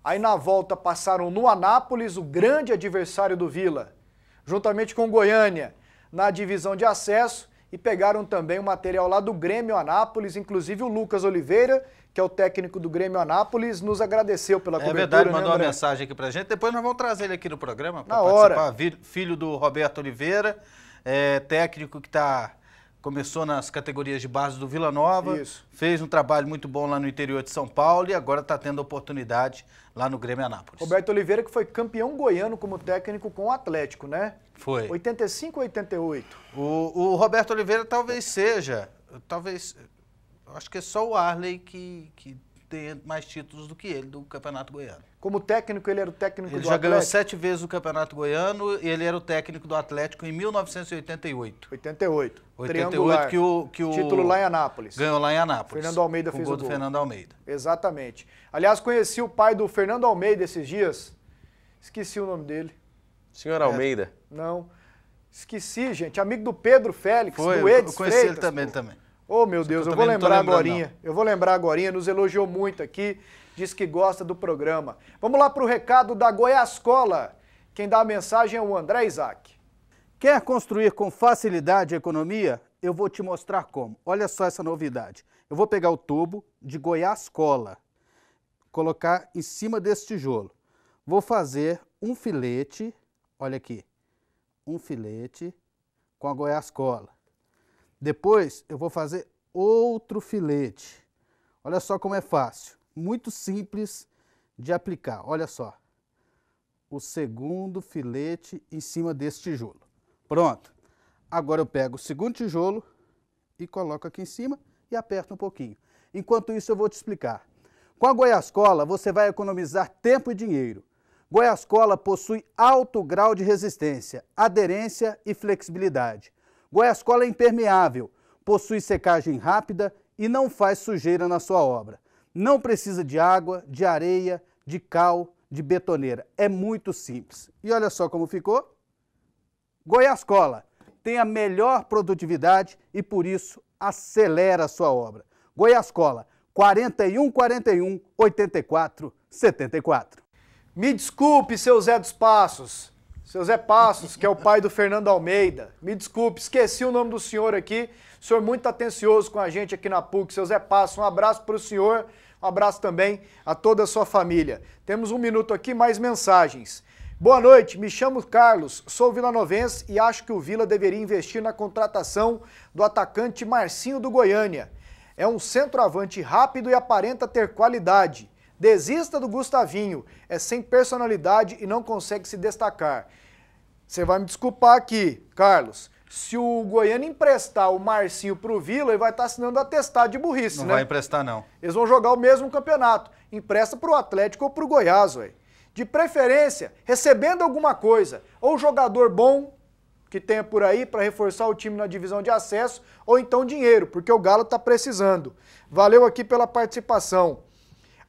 Aí na volta passaram no Anápolis, o grande adversário do Vila, juntamente com Goiânia, na divisão de acesso. E pegaram também o material lá do Grêmio Anápolis, inclusive o Lucas Oliveira, que é o técnico do Grêmio Anápolis, nos agradeceu pela cobertura. É verdade, mandou uma mensagem aqui pra gente. Depois nós vamos trazer ele aqui no programa para participar. Filho do Roberto Oliveira, técnico que começou nas categorias de base do Vila Nova. Isso. Fez um trabalho muito bom lá no interior de São Paulo e agora está tendo oportunidade lá no Grêmio Anápolis. Roberto Oliveira, que foi campeão goiano como técnico com o Atlético, né? Foi. 85 ou 88? O Roberto Oliveira talvez seja, acho que é só o Arley que tem mais títulos do que ele do Campeonato Goiano. Como técnico, ele era o técnico do Atlético? Ele já ganhou 7 vezes o Campeonato Goiano e ele era o técnico do Atlético em 1988. 88. 88 que o título lá em Anápolis. Ganhou lá em Anápolis. Fernando Almeida fez o gol. Do Fernando Almeida. Exatamente. Aliás, conheci o pai do Fernando Almeida esses dias. Esqueci o nome dele. Senhor Almeida? Não. Esqueci, gente. Amigo do Pedro Félix, Foi, do Edson eu conheci Freitas, ele também. Oh, meu Deus, eu vou lembrar agorinha. Eu vou lembrar agorinha, nos elogiou muito aqui, disse que gosta do programa. Vamos lá para o recado da Goiascola. Quem dá a mensagem é o André Isaac. Quer construir com facilidade a economia? Eu vou te mostrar como. Olha só essa novidade. Eu vou pegar o tubo de Goiascola, colocar em cima desse tijolo. Vou fazer um filete, olha aqui, um filete com a Goiascola. Depois eu vou fazer outro filete. Olha só como é fácil, muito simples de aplicar. Olha só, o segundo filete em cima desse tijolo. Pronto. Agora eu pego o segundo tijolo e coloco aqui em cima e aperto um pouquinho. Enquanto isso eu vou te explicar. Com a Goiascola você vai economizar tempo e dinheiro. Goiascola possui alto grau de resistência, aderência e flexibilidade. Goiascola é impermeável, possui secagem rápida e não faz sujeira na sua obra. Não precisa de água, de areia, de cal, de betoneira. É muito simples. E olha só como ficou. Goiascola tem a melhor produtividade e por isso acelera a sua obra. Goiascola 4141 84 74. Me desculpe, seu Zé dos Passos. Seu Zé Passos, que é o pai do Fernando Almeida. Me desculpe, esqueci o nome do senhor aqui. O senhor muito atencioso com a gente aqui na PUC. Seu Zé Passos, um abraço para o senhor, um abraço também a toda a sua família. Temos um minuto aqui, mais mensagens. Boa noite, me chamo Carlos, sou vilanovense e acho que o Vila deveria investir na contratação do atacante Marcinho do Goiânia. É um centroavante rápido e aparenta ter qualidade. Desista do Gustavinho, é sem personalidade e não consegue se destacar. Você vai me desculpar aqui, Carlos. Se o Goiânia emprestar o Marcinho pro Vila, ele vai estar assinando atestado de burrice, né? Não vai emprestar, não. Eles vão jogar o mesmo campeonato. Empresta pro Atlético ou pro Goiás, ué. De preferência, recebendo alguma coisa. Ou jogador bom que tenha por aí para reforçar o time na divisão de acesso, ou então dinheiro, porque o Galo tá precisando. Valeu aqui pela participação.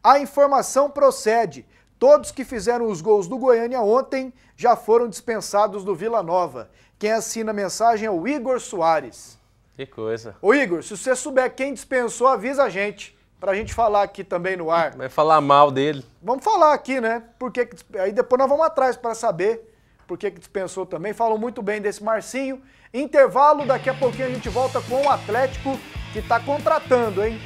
A informação procede. Todos que fizeram os gols do Goiânia ontem já foram dispensados do Vila Nova. Quem assina a mensagem é o Igor Soares. Que coisa. Ô Igor, se você souber quem dispensou, avisa a gente, pra gente falar aqui também no ar. Vai falar mal dele. Vamos falar aqui, né? Porque aí depois nós vamos atrás para saber por que dispensou também. Falam muito bem desse Marcinho. Intervalo, daqui a pouquinho a gente volta com o Atlético, que tá contratando, hein?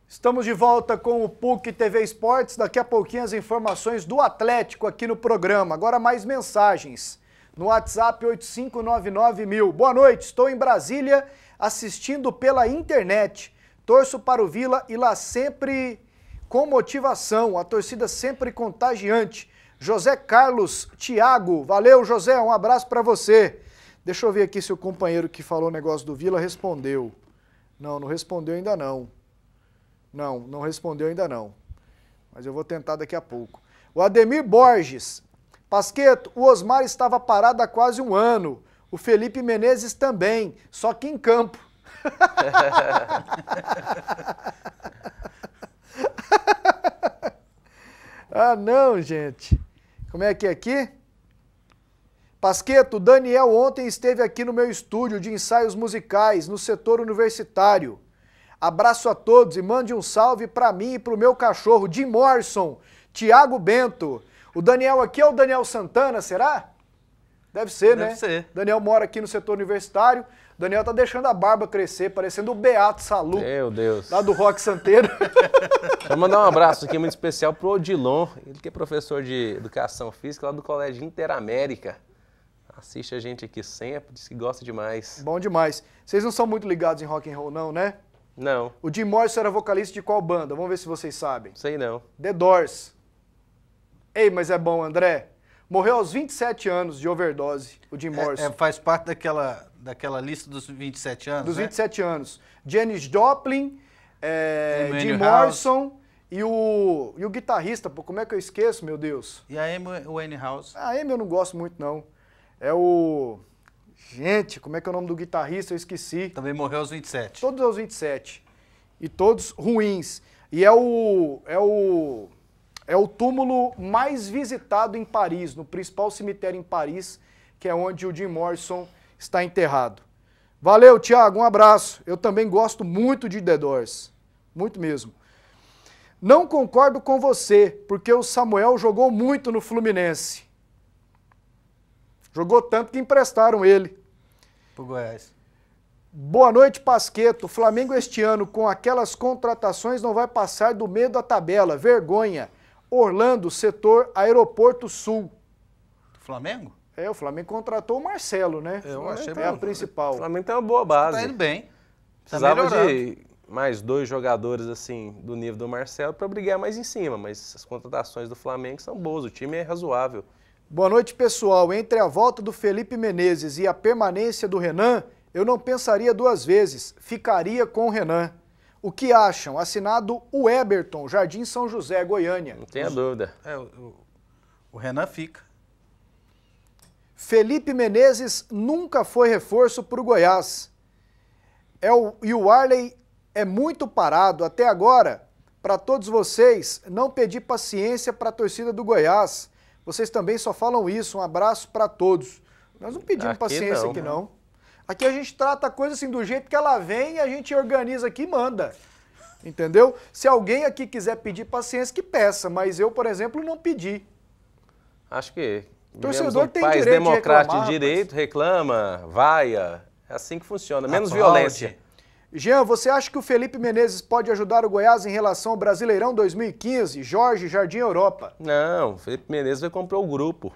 Estamos de volta com o PUC TV Esportes. Daqui a pouquinho as informações do Atlético aqui no programa. Agora mais mensagens. No WhatsApp 8599.000. Boa noite, estou em Brasília assistindo pela internet. Torço para o Vila e lá sempre com motivação. A torcida sempre contagiante. José Carlos Thiago. Valeu, José. Um abraço para você. Deixa eu ver aqui se o companheiro que falou o negócio do Vila respondeu. Não, não respondeu ainda não. Não respondeu ainda não. Mas eu vou tentar daqui a pouco. O Ademir Borges. Pasqueto, o Osmar estava parado há quase um ano. O Felipe Menezes também, só que em campo. Ah, não, gente. Como é que é aqui? Pasqueto, Daniel ontem esteve aqui no meu estúdio de ensaios musicais no setor universitário. Abraço a todos e mande um salve para mim e para o meu cachorro, Jim Morrison, Tiago Bento. O Daniel aqui é o Daniel Santana, será? Deve ser, né? Deve ser. Daniel mora aqui no setor universitário. Daniel tá deixando a barba crescer, parecendo o Beato Salu. Meu Deus. Lá do Rock Santeiro. Vou mandar um abraço aqui muito especial pro Odilon, ele que é professor de Educação Física lá do Colégio Interamérica. Assiste a gente aqui sempre, diz que gosta demais. Bom demais. Vocês não são muito ligados em rock and roll não, né? Não. O Jim Morrison era vocalista de qual banda? Vamos ver se vocês sabem. Sei não. The Doors. Ei, mas é bom, André. Morreu aos 27 anos de overdose, o Jim Morrison. Faz parte daquela lista dos 27 anos, Dos né? 27 anos. Janis Joplin, Jim Winehouse. Morrison e o guitarrista, pô, como é que eu esqueço, meu Deus? E a Amy Winehouse. A Amy eu não gosto muito, não. É o... Gente, como é que é o nome do guitarrista? Eu esqueci. Também morreu aos 27. Todos aos 27. E todos ruins. E é o túmulo mais visitado em Paris, no principal cemitério em Paris, que é onde o Jim Morrison está enterrado. Valeu, Thiago, um abraço. Eu também gosto muito de The Doors. Muito mesmo. Não concordo com você, porque o Samuel jogou muito no Fluminense. Jogou tanto que emprestaram ele. Pro Goiás. Boa noite, Pasqueto. O Flamengo este ano, com aquelas contratações, não vai passar do meio da tabela. Vergonha. Orlando, setor Aeroporto Sul. Flamengo? O Flamengo contratou o Marcelo, né? Eu achei É a principal. O Flamengo tem uma boa base. Tá indo bem. Tá Precisava melhorando. de mais 2 jogadores assim do nível do Marcelo para brigar mais em cima, mas as contratações do Flamengo são boas, o time é razoável. Boa noite, pessoal. Entre a volta do Felipe Menezes e a permanência do Renan, eu não pensaria 2 vezes. Ficaria com o Renan. O que acham? Assinado o Eberton, Jardim São José, Goiânia. Não tenha dúvida. O Renan fica. Felipe Menezes nunca foi reforço para o Goiás. E o Arley é muito parado. Até agora, para todos vocês, não pedi paciência para a torcida do Goiás. Vocês também só falam isso. Um abraço para todos. Nós não pedimos Aqui paciência não, aqui, não. Aqui a gente trata a coisa assim do jeito que ela vem e a gente organiza aqui e manda. Entendeu? Se alguém aqui quiser pedir paciência, que peça. Mas eu, por exemplo, não pedi. Acho que Torcedor tem país direito de democrático reclamar, de direito, reclama, vaia. É assim que funciona. Menos Aplaude. violência. Jean, você acha que o Felipe Menezes pode ajudar o Goiás em relação ao Brasileirão 2015? Jorge, Jardim Europa. Não, o Felipe Menezes vai comprar o grupo.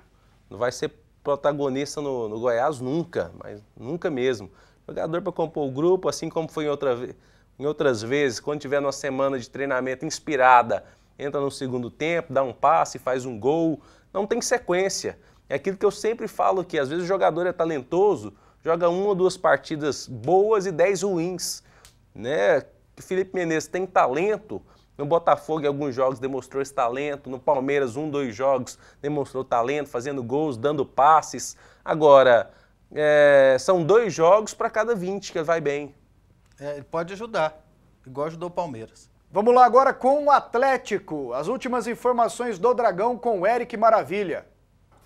Não vai ser protagonista no Goiás nunca, mas nunca mesmo. Jogador para compor o grupo, assim como foi em outras vezes, quando tiver uma semana de treinamento inspirada, entra no segundo tempo, dá um passe, faz um gol. Não tem sequência. É aquilo que eu sempre falo que às vezes o jogador é talentoso, joga 1 ou 2 partidas boas e 10 ruins. Né? O Felipe Menezes tem talento. No Botafogo, em alguns jogos, demonstrou esse talento. No Palmeiras, 1, 2 jogos, demonstrou talento, fazendo gols, dando passes. Agora, são 2 jogos para cada 20 que vai bem. Ele pode ajudar, igual ajudou o Palmeiras. Vamos lá agora com o Atlético. As últimas informações do Dragão com o Eric Maravilha.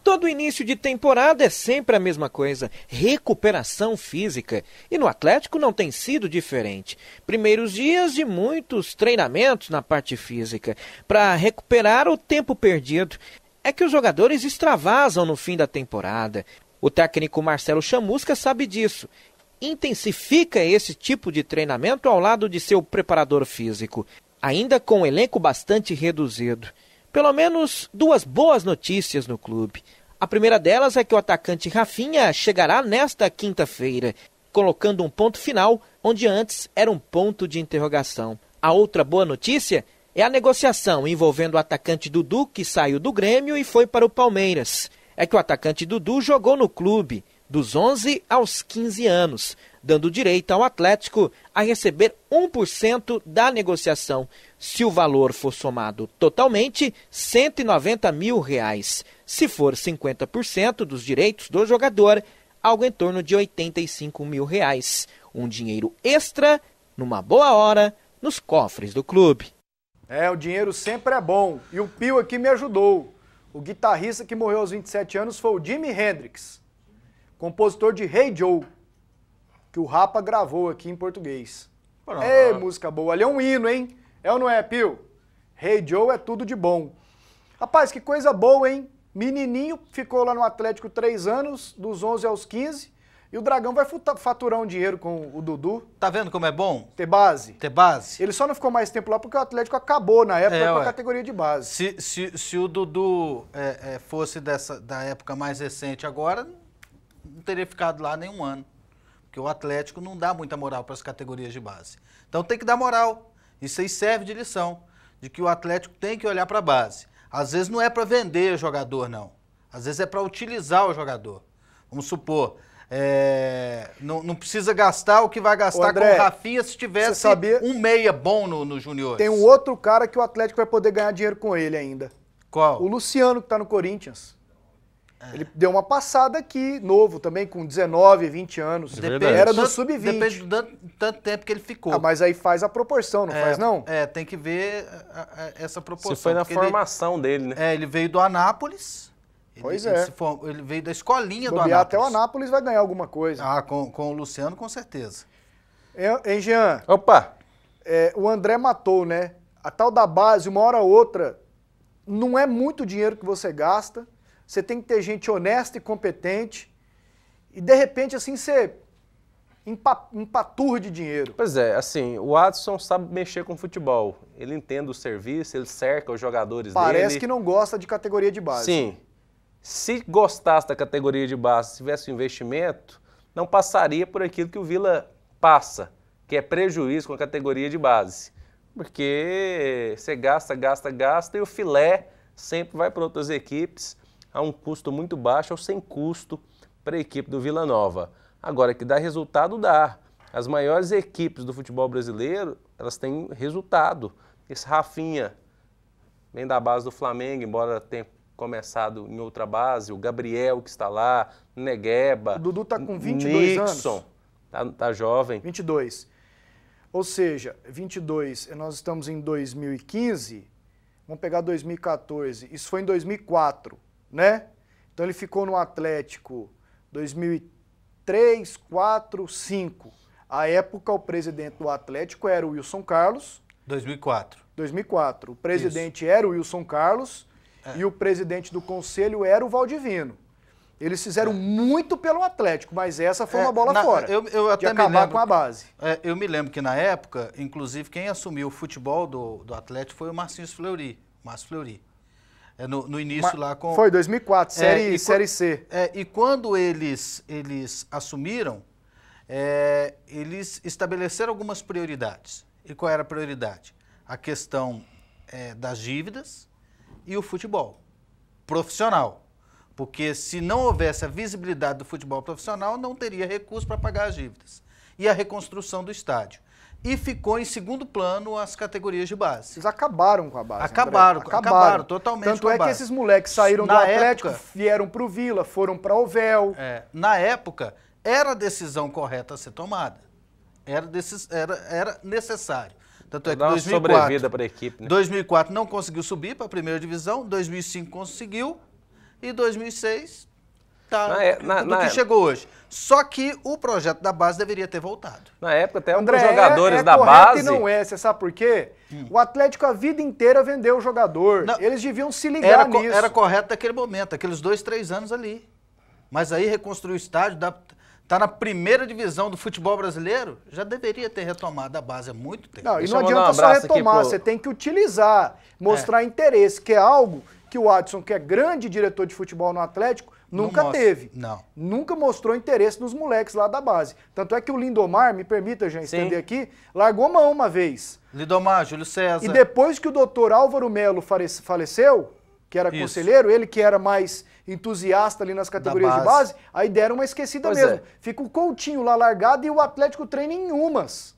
Todo início de temporada é sempre a mesma coisa, recuperação física. E no Atlético não tem sido diferente. Primeiros dias de muitos treinamentos na parte física, para recuperar o tempo perdido. É que os jogadores extravasam no fim da temporada. O técnico Marcelo Chamusca sabe disso. Intensifica esse tipo de treinamento ao lado de seu preparador físico, ainda com um elenco bastante reduzido. Pelo menos 2 boas notícias no clube. A primeira delas é que o atacante Rafinha chegará nesta quinta-feira, colocando um ponto final onde antes era um ponto de interrogação. A outra boa notícia é a negociação envolvendo o atacante Dudu, que saiu do Grêmio e foi para o Palmeiras. É que o atacante Dudu jogou no clube dos 11 aos 15 anos, dando direito ao Atlético a receber 1% da negociação. Se o valor for somado totalmente, R$ 190 mil. Se for 50% dos direitos do jogador, algo em torno de R$ 85 mil. Um dinheiro extra, numa boa hora, nos cofres do clube. O dinheiro sempre é bom. E o Pio aqui me ajudou. O guitarrista que morreu aos 27 anos foi o Jimi Hendrix. compositor de Hey Joe, que o Rapa gravou aqui em português. Pronto. Ei, música boa. Ali é um hino, hein? É ou não é, Pio? Hey Joe é tudo de bom. Rapaz, que coisa boa, hein? Menininho ficou lá no Atlético 3 anos, dos 11 aos 15, e o Dragão vai faturar um dinheiro com o Dudu. Tá vendo como é bom? Ter base. Ter base. Ele só não ficou mais tempo lá porque o Atlético acabou na época com a categoria de base. Se o Dudu fosse da época mais recente agora, não teria ficado lá nem um ano. Porque o Atlético não dá muita moral para as categorias de base. Então tem que dar moral. Isso aí serve de lição, de que o Atlético tem que olhar para a base. Às vezes não é para vender jogador, não. Às vezes é para utilizar o jogador. Vamos supor, não precisa gastar o que vai gastar André, com o Rafinha se tivesse um meia bom no Juniores. Tem um outro cara que o Atlético vai poder ganhar dinheiro com ele ainda. Qual? O Luciano, que está no Corinthians. Ele deu uma passada aqui, novo também, com 19, 20 anos. Era do sub-20. Depende do tanto tempo que ele ficou. Ah, mas aí faz a proporção, não faz não? Tem que ver essa proporção. Se foi na formação dele, né? Ele veio do Anápolis. Pois ele veio da escolinha do Anápolis. Até o Anápolis vai ganhar alguma coisa. Ah, com o Luciano, com certeza. Hein, Jean? Opa! O André matou, né? A tal da base, uma hora ou outra, não é muito dinheiro que você gasta. Você tem que ter gente honesta e competente. E, de repente, assim, você empaturra de dinheiro. Pois é, assim, o Adson sabe mexer com futebol. Ele entende o serviço, ele cerca os jogadores dele. Parece que não gosta de categoria de base. Sim. Se gostasse da categoria de base, se tivesse um investimento, não passaria por aquilo que o Vila passa, que é prejuízo com a categoria de base. Porque você gasta e o filé sempre vai para outras equipes a um custo muito baixo ou sem custo para a equipe do Vila Nova. Agora, que dá resultado, dá. As maiores equipes do futebol brasileiro, elas têm resultado. Esse Rafinha vem da base do Flamengo, embora tenha começado em outra base, o Gabriel que está lá, Negueba. O Dudu está com 22 Nixon, anos. Tá jovem. 22. Ou seja, 22, nós estamos em 2015, vamos pegar 2014, isso foi em 2004, né? Então ele ficou no Atlético 2003, 4, 5. À época o presidente do Atlético era o Wilson Carlos. 2004. O presidente era o Wilson Carlos e o presidente do conselho era o Valdivino. Eles fizeram muito pelo Atlético, mas essa foi uma bola fora. Eu até de acabar com a base. Eu me lembro que na época, inclusive, quem assumiu o futebol do Atlético foi o Márcio Fleury. No início lá com... Foi 2004, Série C. E quando eles assumiram, eles estabeleceram algumas prioridades. E qual era a prioridade? A questão das dívidas e o futebol profissional. Porque se não houvesse a visibilidade do futebol profissional, não teria recurso para pagar as dívidas. E a reconstrução do estádio. E ficou em segundo plano as categorias de base. Eles acabaram com a base. Acabaram totalmente Tanto com a base. Tanto é que esses moleques saíram do Atlético, vieram para o Vila, foram para o Ovel. Na época, era a decisão correta a ser tomada. Era necessário. Tanto é que 2004, sobrevida para a equipe, né? 2004 não conseguiu subir para a primeira divisão, 2005 conseguiu e 2006 tudo que chegou hoje. Só que o projeto da base deveria ter voltado. Na época até André, os jogadores da base... E não é, você sabe por quê? O Atlético a vida inteira vendeu o jogador. Não, eles deviam se ligar nisso. Era correto naquele momento, aqueles 2, 3 anos ali. Mas aí reconstruir o estádio, tá na primeira divisão do futebol brasileiro, já deveria ter retomado a base há muito tempo. Não, e não adianta só retomar, você tem que utilizar, mostrar interesse, que é algo que o Adson, que é grande diretor de futebol no Atlético, nunca teve. Não. Nunca mostrou interesse nos moleques lá da base. Tanto é que o Lindomar, me permita, já estender aqui, largou mão uma vez. Lindomar, Júlio César. E depois que o doutor Álvaro Melo faleceu, que era conselheiro, ele que era mais entusiasta ali nas categorias de base, aí deram uma esquecida mesmo. Fica o Coutinho lá largado e o Atlético treina em umas.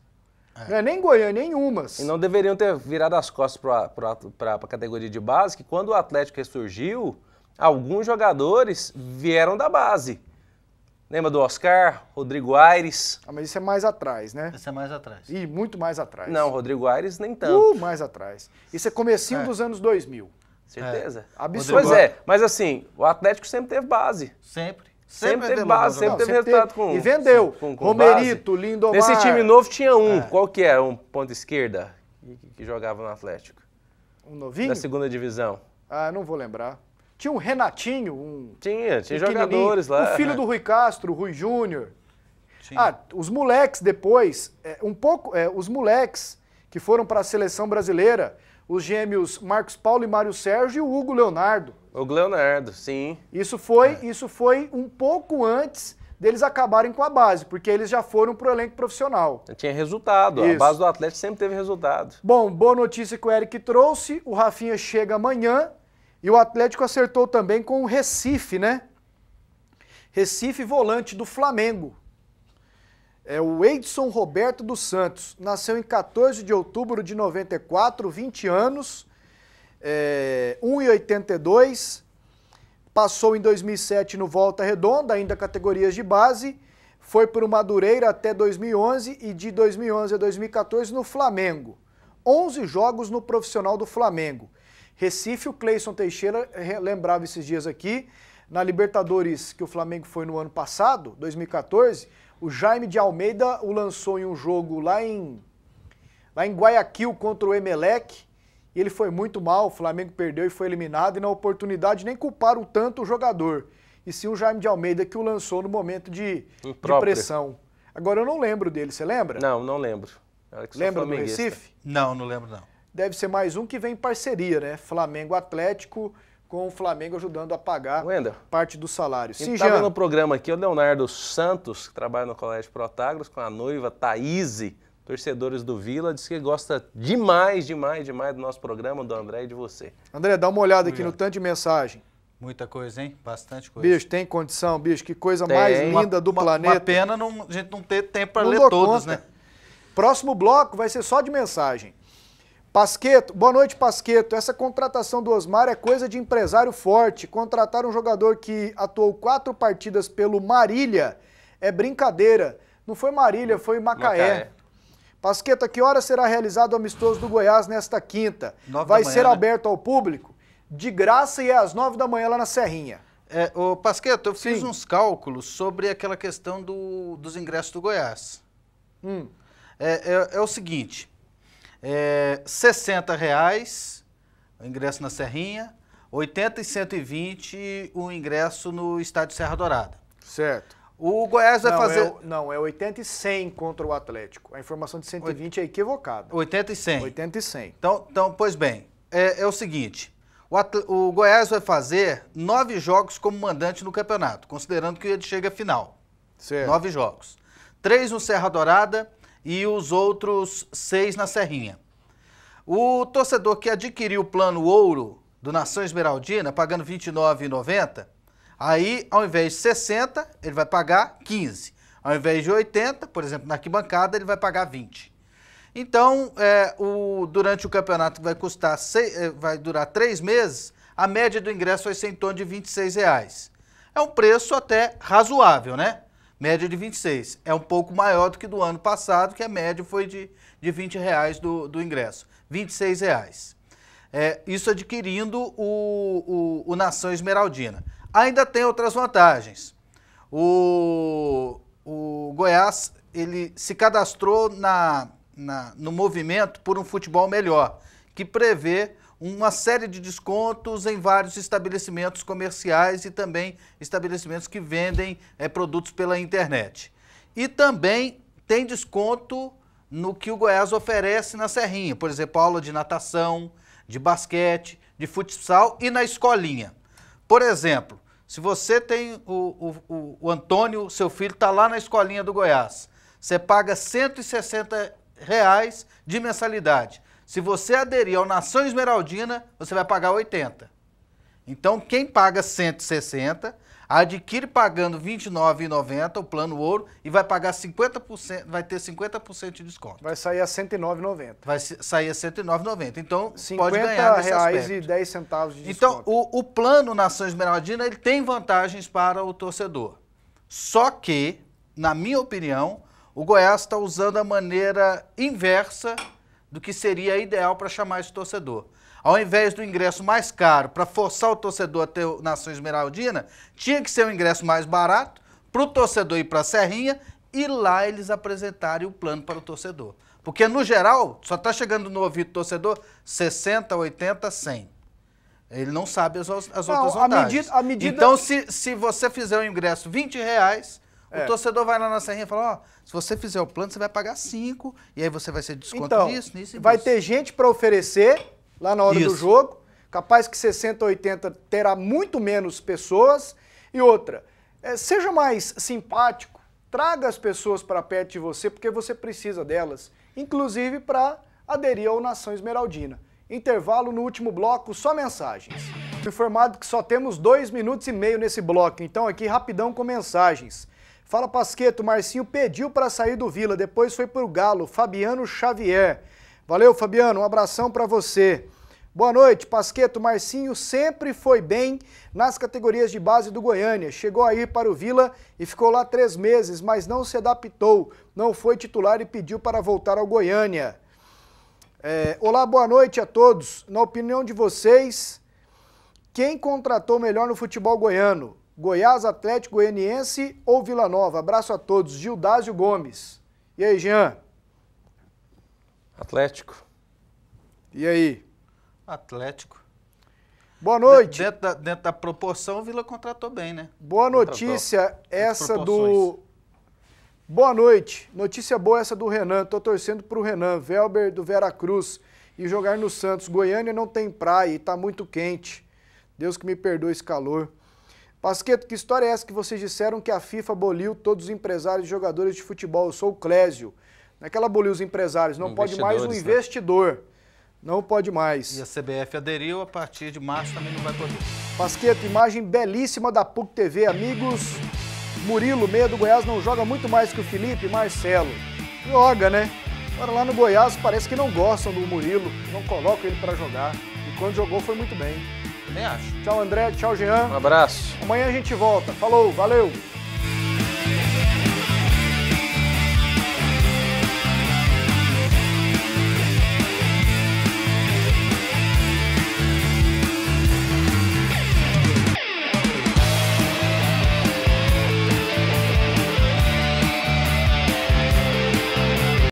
Não é nem Goiânia, nem umas. E não deveriam ter virado as costas para a categoria de base, que quando o Atlético ressurgiu, alguns jogadores vieram da base. Lembra do Oscar, Rodrigo Aires? Mas isso é mais atrás, né? Isso é mais atrás. Ih, muito mais atrás. Não, Rodrigo Aires nem tanto. Mais atrás. Isso é comecinho dos anos 2000. Certeza. Absurdo. Pois é, mas assim, o Atlético sempre teve base. Sempre. Sempre teve base, sempre teve resultado com... E vendeu. Com Romerito, base. Lindomar. Nesse time novo tinha um. Qual que era? Um ponta esquerda que jogava no Atlético. Um novinho? Da segunda divisão. Ah, não vou lembrar. Tinha um Renatinho, Tinha jogadores lá. O filho do Rui Castro, o Rui Júnior. Os moleques depois, os moleques que foram para a seleção brasileira, os gêmeos Marcos Paulo e Mário Sérgio e o Hugo Leonardo. Hugo Leonardo, sim. Isso foi um pouco antes deles acabarem com a base, porque eles já foram pro elenco profissional. Tinha resultado, Isso. A base do Atlético sempre teve resultado. Bom, boa notícia que o Eric trouxe, o Rafinha chega amanhã e o Atlético acertou também com o Recife, né? Recife, volante do Flamengo. É o Edson Roberto dos Santos, nasceu em 14 de outubro de 94, 20 anos, 1,82, passou em 2007 no Volta Redonda, ainda categorias de base, foi para o Madureira até 2011 e de 2011 a 2014 no Flamengo. 11 jogos no profissional do Flamengo. Recife, o Cleison Teixeira lembrava esses dias aqui, na Libertadores que o Flamengo foi no ano passado, 2014, o Jaime de Almeida o lançou em um jogo lá em Guayaquil contra o Emelec, e ele foi muito mal, o Flamengo perdeu e foi eliminado, e na oportunidade nem culparam tanto o jogador, e sim o Jaime de Almeida que o lançou no momento de pressão. Agora eu não lembro dele, você lembra? Não lembro. Lembra do Recife? Não lembro não. Deve ser mais um que vem em parceria, né? Flamengo Atlético, com o Flamengo ajudando a pagar parte do salário. Sim, estava no programa aqui o Leonardo Santos, que trabalha no Colégio Protágoras, com a noiva Thaíse, torcedores do Vila, diz que gosta demais do nosso programa, do André e de você. André, dá uma olhada aqui no tanto de mensagem. Muita coisa, hein? Bastante coisa. Bicho, tem condição, bicho, que coisa mais linda do planeta. Uma pena a gente não ter tempo para ler todos, né? Próximo bloco vai ser só de mensagem. Pasqueto, boa noite, Pasqueto. Essa contratação do Osmar é coisa de empresário forte. Contratar um jogador que atuou 4 partidas pelo Marília é brincadeira. Não foi Marília, foi Macaé. Pasqueto, a que hora será realizado o amistoso do Goiás nesta quinta? Vai ser aberto ao público? De graça e é às 9 da manhã lá na Serrinha. Ô Pasqueto, eu fiz uns cálculos sobre aquela questão dos ingressos do Goiás. É o seguinte... R$60 o ingresso na Serrinha, 80 e 120 o ingresso no estádio Serra Dourada. Certo. O Goiás vai fazer... é 80 e 100 contra o Atlético. A informação de 120 é equivocada. 80 e 100. 80 e 100. Então pois bem, é o seguinte, o Goiás vai fazer 9 jogos como mandante no campeonato, considerando que ele chega à final. Certo. 9 jogos. 3 no Serra Dourada e os outros 6 na Serrinha. O torcedor que adquiriu o plano ouro do Nação Esmeraldina, pagando R$ 29,90, aí, ao invés de 60, ele vai pagar 15. Ao invés de 80, por exemplo, na arquibancada, ele vai pagar 20. Então, durante o campeonato vai durar 3 meses, a média do ingresso vai ser em torno de R$ 26. É um preço até razoável, né? Média de 26. É um pouco maior do que do ano passado, que a média foi de R$ 20 do ingresso. R$ 26. Isso adquirindo o Nação Esmeraldina. Ainda tem outras vantagens. O Goiás ele se cadastrou no movimento por um futebol melhor, que prevê uma série de descontos em vários estabelecimentos comerciais e também estabelecimentos que vendem produtos pela internet. E também tem desconto no que o Goiás oferece na Serrinha, por exemplo, aula de natação, de basquete, de futsal e na escolinha. Por exemplo, se você tem o Antônio, seu filho está lá na escolinha do Goiás, você paga R$ 160 de mensalidade. Se você aderir ao Nação Esmeraldina, você vai pagar 80. Então, quem paga 160, adquire pagando R$ 29,90 o plano ouro e vai pagar 50%, vai ter 50% de desconto. Vai sair a R$ 109,90. Vai sair a R$ 109,90. Então, pode ganhar nesse aspecto. R$ 50,10 de desconto. Então, o plano Nação Esmeraldina, ele tem vantagens para o torcedor. Só que, na minha opinião, o Goiás está usando a maneira inversa do que seria ideal para chamar esse torcedor. ao invés do ingresso mais caro para forçar o torcedor a ter o Nação Esmeraldina, tinha que ser um ingresso mais barato para o torcedor ir para a Serrinha e lá eles apresentarem o plano para o torcedor. Porque, no geral, só está chegando no ouvido do torcedor 60, 80, 100. Ele não sabe as outras vantagens. Então, se você fizer o ingresso R$20, o torcedor vai lá na Serrinha e fala, se você fizer o plano, você vai pagar 5, e aí você vai ser desconto nisso e nisso. Vai ter gente para oferecer lá na hora do jogo, capaz que 60, 80 terá muito menos pessoas. E outra, seja mais simpático, traga as pessoas para perto de você, porque você precisa delas, inclusive para aderir ao Nação Esmeraldina. Intervalo no último bloco, só mensagens. Fui informado que só temos 2 minutos e meio nesse bloco, então aqui rapidão com mensagens. Fala Pasqueto, Marcinho pediu para sair do Vila, depois foi pro Galo, Fabiano Xavier. Valeu, Fabiano, um abração para você. Boa noite, Pasqueto, Marcinho sempre foi bem nas categorias de base do Goiânia. Chegou a ir para o Vila e ficou lá 3 meses, mas não se adaptou, não foi titular e pediu para voltar ao Goiânia. Olá, boa noite a todos. Na opinião de vocês, quem contratou melhor no futebol goiano? Goiás, Atlético Goianiense ou Vila Nova? Abraço a todos. Gildásio Gomes. E aí, Jean? Atlético. E aí? Atlético. Boa noite. Dentro da proporção, o Vila contratou bem, né? Boa notícia essa do... Boa noite. Notícia boa essa do Renan. Tô torcendo pro Renan, Velber do Veracruz, e jogar no Santos. Goiânia não tem praia e tá muito quente. Deus que me perdoe esse calor. Pasqueto, que história é essa que vocês disseram que a FIFA aboliu todos os empresários e jogadores de futebol? Eu sou o Clésio. Não é que ela aboliu os empresários, não pode mais o investidor. Né? Não pode mais. E a CBF aderiu, a partir de março também não vai poder. Pasqueto, imagem belíssima da PUC TV, amigos. Murilo, meia do Goiás, não joga muito mais que o Felipe, Marcelo. Joga, né? Agora lá no Goiás parece que não gostam do Murilo, não colocam ele para jogar. E quando jogou foi muito bem. Também acho. Tchau, André. Tchau, Jean. Um abraço. Amanhã a gente volta. Falou, valeu.